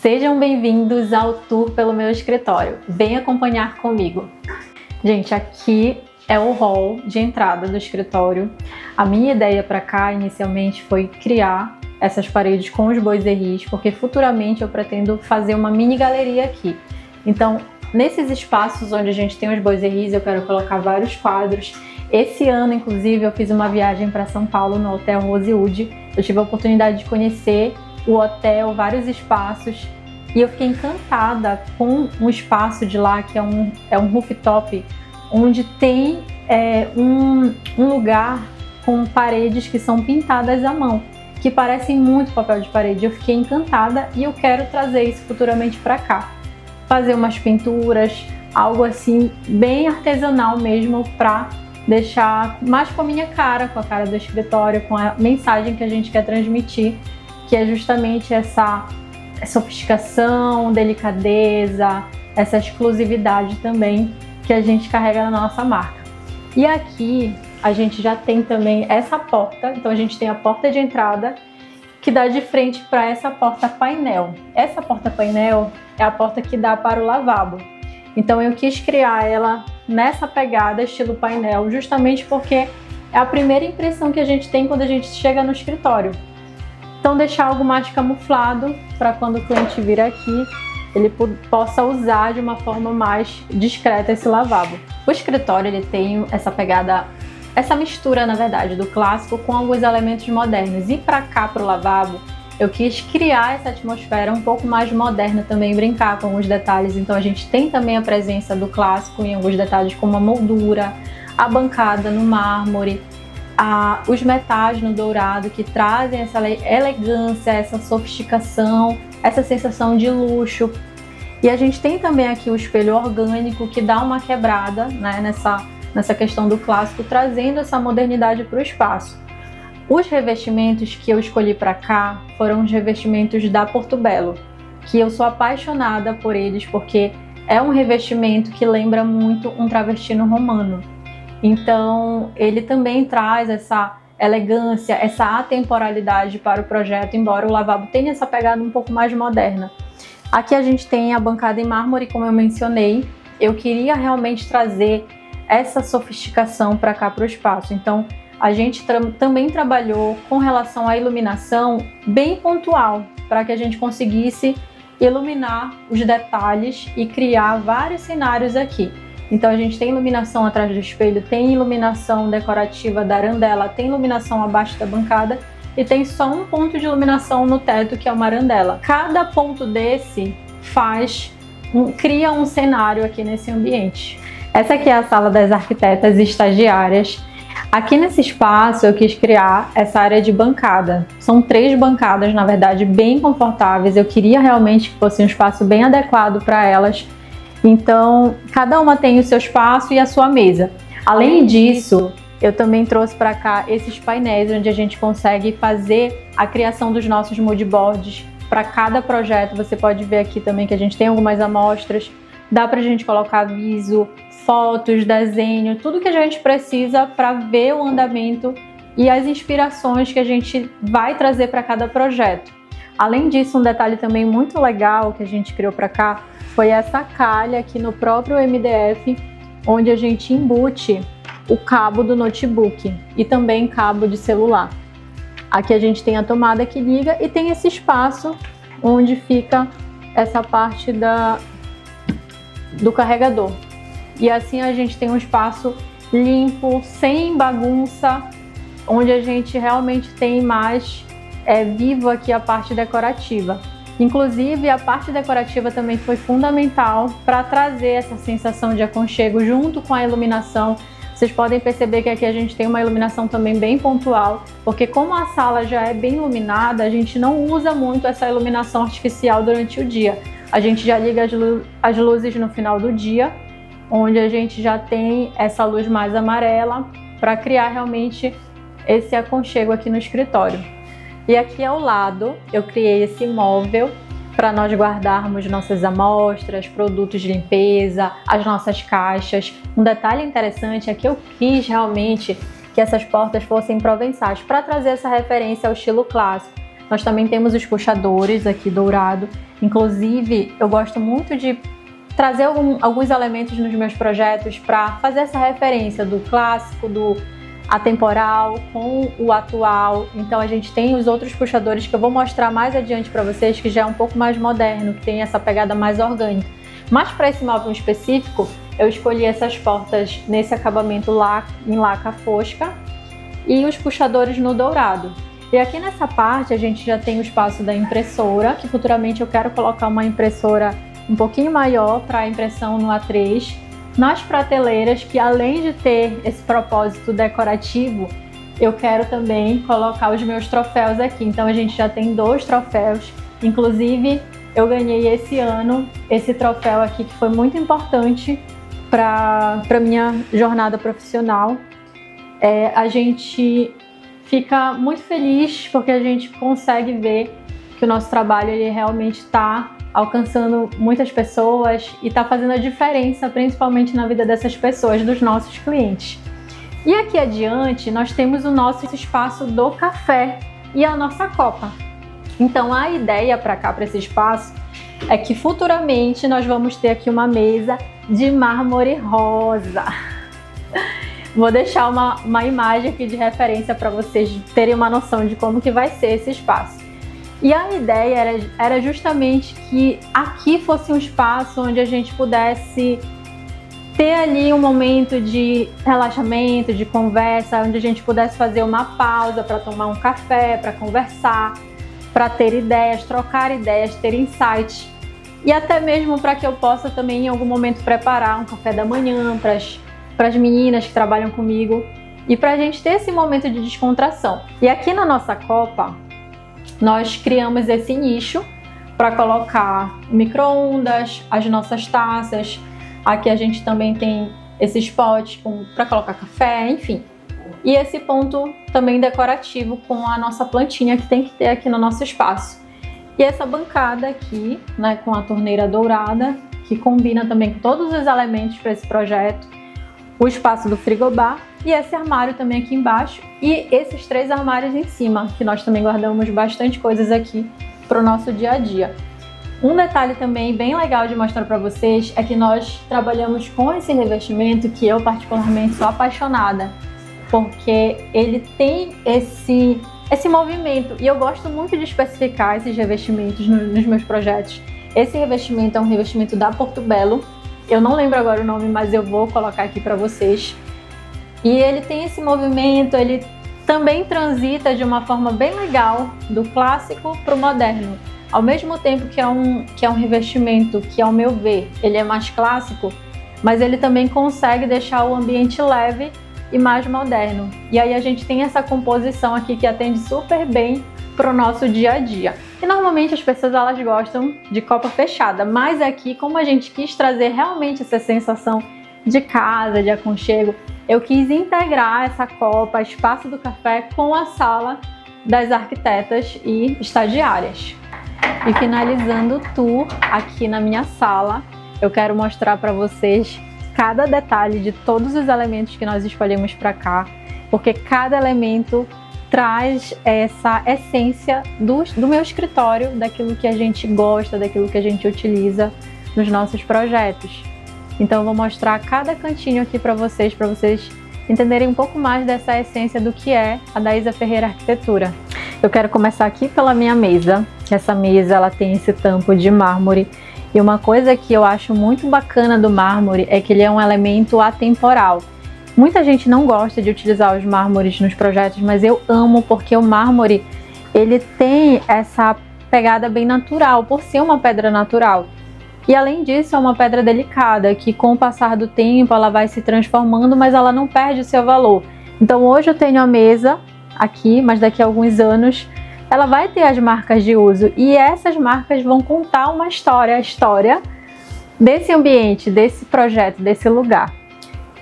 Sejam bem-vindos ao tour pelo meu escritório. Venha acompanhar comigo. Gente, aqui é o hall de entrada do escritório. A minha ideia para cá inicialmente foi criar essas paredes com os boiseries, porque futuramente eu pretendo fazer uma mini galeria aqui. Então, nesses espaços onde a gente tem os boiseries, eu quero colocar vários quadros. Esse ano, inclusive, eu fiz uma viagem para São Paulo no Hotel Rosewood. Eu tive a oportunidade de conhecer o hotel, vários espaços, e eu fiquei encantada com um espaço de lá que é um rooftop, onde tem um lugar com paredes que são pintadas à mão, que parecem muito papel de parede. Eu fiquei encantada e eu quero trazer isso futuramente para cá. Fazer umas pinturas, algo assim bem artesanal mesmo, para deixar mais com a minha cara, com a cara do escritório, com a mensagem que a gente quer transmitir, que é justamente essa sofisticação, delicadeza, essa exclusividade também que a gente carrega na nossa marca. E aqui a gente já tem também essa porta, então a gente tem a porta de entrada que dá de frente para essa porta painel. Essa porta painel é a porta que dá para o lavabo. Então eu quis criar ela nessa pegada estilo painel, justamente porque é a primeira impressão que a gente tem quando a gente chega no escritório. Então deixar algo mais camuflado para quando o cliente vir aqui, ele possa usar de uma forma mais discreta esse lavabo. O escritório ele tem essa pegada, essa mistura na verdade do clássico com alguns elementos modernos. E para cá, para o lavabo, eu quis criar essa atmosfera um pouco mais moderna também, brincar com alguns detalhes. Então a gente tem também a presença do clássico em alguns detalhes, como a moldura, a bancada no mármore, os metais no dourado, que trazem essa elegância, essa sofisticação, essa sensação de luxo. E a gente tem também aqui o espelho orgânico, que dá uma quebrada, né, nessa questão do clássico, trazendo essa modernidade para o espaço. Os revestimentos que eu escolhi para cá foram os revestimentos da Portobello, que eu sou apaixonada por eles, porque é um revestimento que lembra muito um travertino romano. Então, ele também traz essa elegância, essa atemporalidade para o projeto, embora o lavabo tenha essa pegada um pouco mais moderna. Aqui a gente tem a bancada em mármore, como eu mencionei. Eu queria realmente trazer essa sofisticação para cá, para o espaço. Então, a gente também trabalhou com relação à iluminação bem pontual, para que a gente conseguisse iluminar os detalhes e criar vários cenários aqui. Então a gente tem iluminação atrás do espelho, tem iluminação decorativa da arandela, tem iluminação abaixo da bancada e tem só um ponto de iluminação no teto, que é uma arandela. Cada ponto desse cria um cenário aqui nesse ambiente. Essa aqui é a sala das arquitetas estagiárias. Aqui nesse espaço eu quis criar essa área de bancada. São 3 bancadas, na verdade, bem confortáveis. Eu queria realmente que fosse um espaço bem adequado para elas. Então, cada uma tem o seu espaço e a sua mesa. Além disso, eu também trouxe para cá esses painéis onde a gente consegue fazer a criação dos nossos moodboards para cada projeto. Você pode ver aqui também que a gente tem algumas amostras. Dá para a gente colocar aviso, fotos, desenho, tudo que a gente precisa para ver o andamento e as inspirações que a gente vai trazer para cada projeto. Além disso, um detalhe também muito legal que a gente criou para cá foi essa calha aqui no próprio MDF, onde a gente embute o cabo do notebook e também cabo de celular. Aqui a gente tem a tomada que liga e tem esse espaço onde fica essa parte do carregador. E assim a gente tem um espaço limpo, sem bagunça, onde a gente realmente tem mais vivo aqui a parte decorativa. Inclusive, a parte decorativa também foi fundamental para trazer essa sensação de aconchego junto com a iluminação. Vocês podem perceber que aqui a gente tem uma iluminação também bem pontual, porque como a sala já é bem iluminada, a gente não usa muito essa iluminação artificial durante o dia. A gente já liga as luzes no final do dia, onde a gente já tem essa luz mais amarela para criar realmente esse aconchego aqui no escritório. E aqui ao lado eu criei esse móvel para nós guardarmos nossas amostras, produtos de limpeza, as nossas caixas. Um detalhe interessante é que eu quis realmente que essas portas fossem provençais, para trazer essa referência ao estilo clássico. Nós também temos os puxadores aqui dourado. Inclusive, eu gosto muito de trazer alguns elementos nos meus projetos para fazer essa referência do clássico, do atemporal com o atual. Então a gente tem os outros puxadores que eu vou mostrar mais adiante para vocês, que já é um pouco mais moderno, que tem essa pegada mais orgânica. Mas para esse móvel específico, eu escolhi essas portas nesse acabamento em laca fosca e os puxadores no dourado. E aqui nessa parte a gente já tem o espaço da impressora, que futuramente eu quero colocar uma impressora um pouquinho maior para impressão no A3. Nas prateleiras, que além de ter esse propósito decorativo, eu quero também colocar os meus troféus aqui. Então a gente já tem 2 troféus, inclusive eu ganhei esse ano esse troféu aqui que foi muito importante para minha jornada profissional. A gente fica muito feliz porque a gente consegue ver que o nosso trabalho ele realmente está alcançando muitas pessoas e está fazendo a diferença, principalmente na vida dessas pessoas, dos nossos clientes. E aqui adiante nós temos o nosso espaço do café e a nossa copa. Então a ideia para cá, para esse espaço, é que futuramente nós vamos ter aqui uma mesa de mármore rosa. Vou deixar uma imagem aqui de referência para vocês terem uma noção de como que vai ser esse espaço. E a ideia era justamente que aqui fosse um espaço onde a gente pudesse ter ali um momento de relaxamento, de conversa, onde a gente pudesse fazer uma pausa para tomar um café, para conversar, para ter ideias, trocar ideias, ter insights. E até mesmo para que eu possa também em algum momento preparar um café da manhã para as meninas que trabalham comigo e para a gente ter esse momento de descontração. E aqui na nossa copa, nós criamos esse nicho para colocar micro-ondas, as nossas taças. Aqui a gente também tem esse spot para colocar café, enfim. E esse ponto também decorativo com a nossa plantinha que tem que ter aqui no nosso espaço. E essa bancada aqui, né, com a torneira dourada, que combina também com todos os elementos para esse projeto. O espaço do frigobar e esse armário também aqui embaixo e esses 3 armários em cima, que nós também guardamos bastante coisas aqui para o nosso dia a dia. Um detalhe também bem legal de mostrar para vocês é que nós trabalhamos com esse revestimento que eu particularmente sou apaixonada, porque ele tem esse movimento e eu gosto muito de especificar esses revestimentos nos meus projetos. Esse revestimento é um revestimento da Portobello. Eu não lembro agora o nome, mas eu vou colocar aqui para vocês. E ele tem esse movimento, ele também transita de uma forma bem legal do clássico para o moderno. Ao mesmo tempo que é um revestimento que, ao meu ver, ele é mais clássico, mas ele também consegue deixar o ambiente leve e mais moderno. E aí a gente tem essa composição aqui que atende super bem para o nosso dia a dia. E normalmente as pessoas elas gostam de copa fechada, mas aqui, como a gente quis trazer realmente essa sensação de casa, de aconchego, eu quis integrar essa copa, espaço do café, com a sala das arquitetas e estagiárias. E finalizando o tour aqui na minha sala, eu quero mostrar para vocês cada detalhe de todos os elementos que nós escolhemos para cá, porque cada elemento traz essa essência do meu escritório, daquilo que a gente gosta, daquilo que a gente utiliza nos nossos projetos. Então eu vou mostrar cada cantinho aqui para vocês entenderem um pouco mais dessa essência do que é a Daísa Ferreira Arquitetura. Eu quero começar aqui pela minha mesa, que essa mesa ela tem esse tampo de mármore. E uma coisa que eu acho muito bacana do mármore é que ele é um elemento atemporal. Muita gente não gosta de utilizar os mármores nos projetos, mas eu amo porque o mármore ele tem essa pegada bem natural, por ser uma pedra natural. E além disso, é uma pedra delicada, que com o passar do tempo ela vai se transformando, mas ela não perde o seu valor. Então hoje eu tenho a mesa aqui, mas daqui a alguns anos ela vai ter as marcas de uso. E essas marcas vão contar uma história, a história desse ambiente, desse projeto, desse lugar.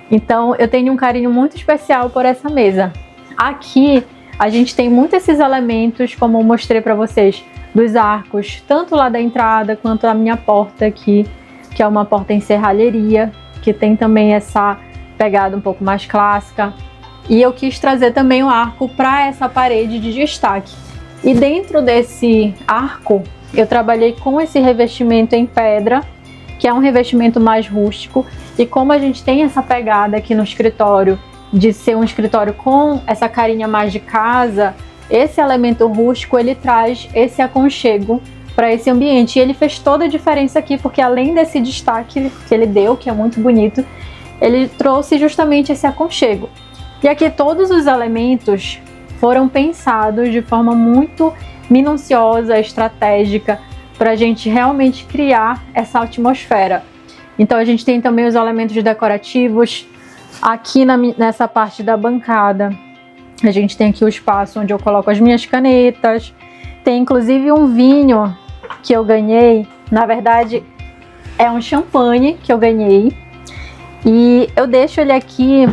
Então eu tenho um carinho muito especial por essa mesa. Aqui a gente tem muito esses elementos, como eu mostrei para vocês, dos arcos, tanto lá da entrada quanto a minha porta aqui, que é uma porta em serralheria, que tem também essa pegada um pouco mais clássica. E eu quis trazer também o arco para essa parede de destaque. E dentro desse arco, eu trabalhei com esse revestimento em pedra, que é um revestimento mais rústico. E como a gente tem essa pegada aqui no escritório, de ser um escritório com essa carinha mais de casa, esse elemento rústico, ele traz esse aconchego para esse ambiente. E ele fez toda a diferença aqui, porque além desse destaque que ele deu, que é muito bonito, ele trouxe justamente esse aconchego. E aqui todos os elementos foram pensados de forma muito minuciosa, estratégica, para a gente realmente criar essa atmosfera. Então a gente tem também os elementos decorativos. Aqui nessa parte da bancada, a gente tem aqui o espaço onde eu coloco as minhas canetas. Tem inclusive um vinho que eu ganhei, na verdade é um champanhe que eu ganhei. E eu deixo ele aqui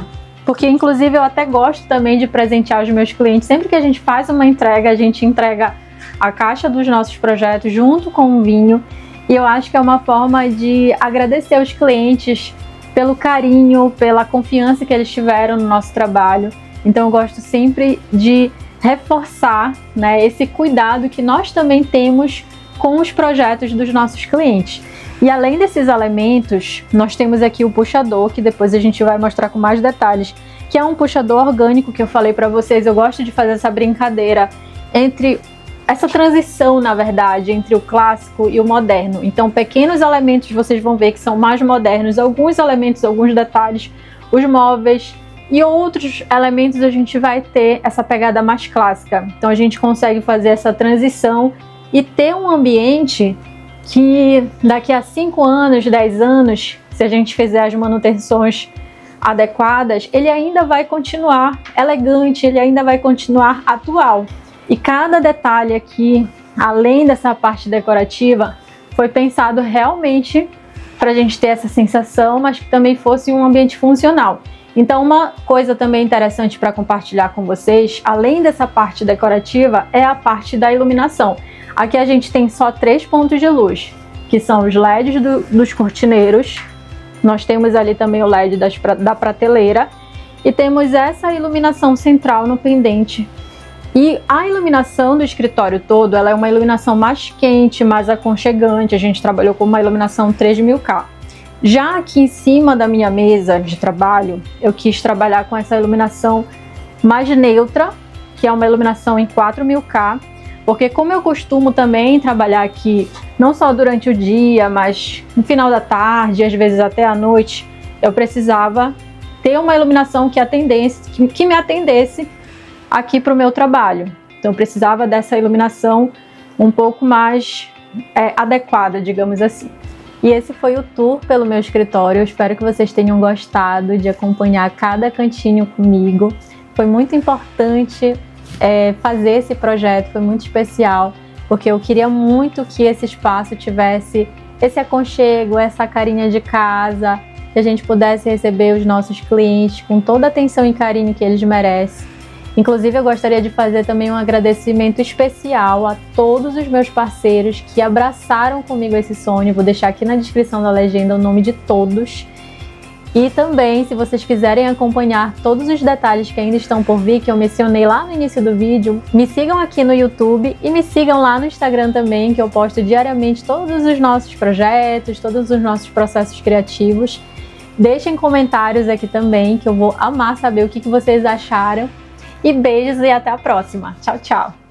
porque inclusive eu até gosto também de presentear os meus clientes. Sempre que a gente faz uma entrega, a gente entrega a caixa dos nossos projetos junto com o vinho. E eu acho que é uma forma de agradecer aos clientes pelo carinho, pela confiança que eles tiveram no nosso trabalho. Então eu gosto sempre de reforçar, né, esse cuidado que nós também temos com os projetos dos nossos clientes. E além desses elementos, nós temos aqui o puxador, que depois a gente vai mostrar com mais detalhes, que é um puxador orgânico que eu falei para vocês. Eu gosto de fazer essa brincadeira entre essa transição, na verdade, entre o clássico e o moderno. Então, pequenos elementos vocês vão ver que são mais modernos, alguns elementos, alguns detalhes, os móveis e outros elementos a gente vai ter essa pegada mais clássica. Então, a gente consegue fazer essa transição e ter um ambiente que daqui a 5 anos, 10 anos, se a gente fizer as manutenções adequadas, ele ainda vai continuar elegante, ele ainda vai continuar atual. E cada detalhe aqui, além dessa parte decorativa, foi pensado realmente para a gente ter essa sensação, mas que também fosse um ambiente funcional. Então, uma coisa também interessante para compartilhar com vocês, além dessa parte decorativa, é a parte da iluminação. Aqui a gente tem só 3 pontos de luz, que são os LEDs dos cortineiros. Nós temos ali também o LED da prateleira e temos essa iluminação central no pendente. E a iluminação do escritório todo, ela é uma iluminação mais quente, mais aconchegante. A gente trabalhou com uma iluminação 3000K. Já aqui em cima da minha mesa de trabalho, eu quis trabalhar com essa iluminação mais neutra, que é uma iluminação em 4000K, porque como eu costumo também trabalhar aqui, não só durante o dia, mas no final da tarde, às vezes até à noite, eu precisava ter uma iluminação que me atendesse aqui para o meu trabalho. Então eu precisava dessa iluminação um pouco mais adequada, digamos assim. E esse foi o tour pelo meu escritório. Eu espero que vocês tenham gostado de acompanhar cada cantinho comigo. Foi muito importante fazer esse projeto, foi muito especial, porque eu queria muito que esse espaço tivesse esse aconchego, essa carinha de casa, que a gente pudesse receber os nossos clientes com toda a atenção e carinho que eles merecem. Inclusive, eu gostaria de fazer também um agradecimento especial a todos os meus parceiros que abraçaram comigo esse sonho. Vou deixar aqui na descrição da legenda o nome de todos. E também, se vocês quiserem acompanhar todos os detalhes que ainda estão por vir, que eu mencionei lá no início do vídeo, me sigam aqui no YouTube e me sigam lá no Instagram também, que eu posto diariamente todos os nossos projetos, todos os nossos processos criativos. Deixem comentários aqui também, que eu vou amar saber o que vocês acharam. E beijos e até a próxima. Tchau, tchau!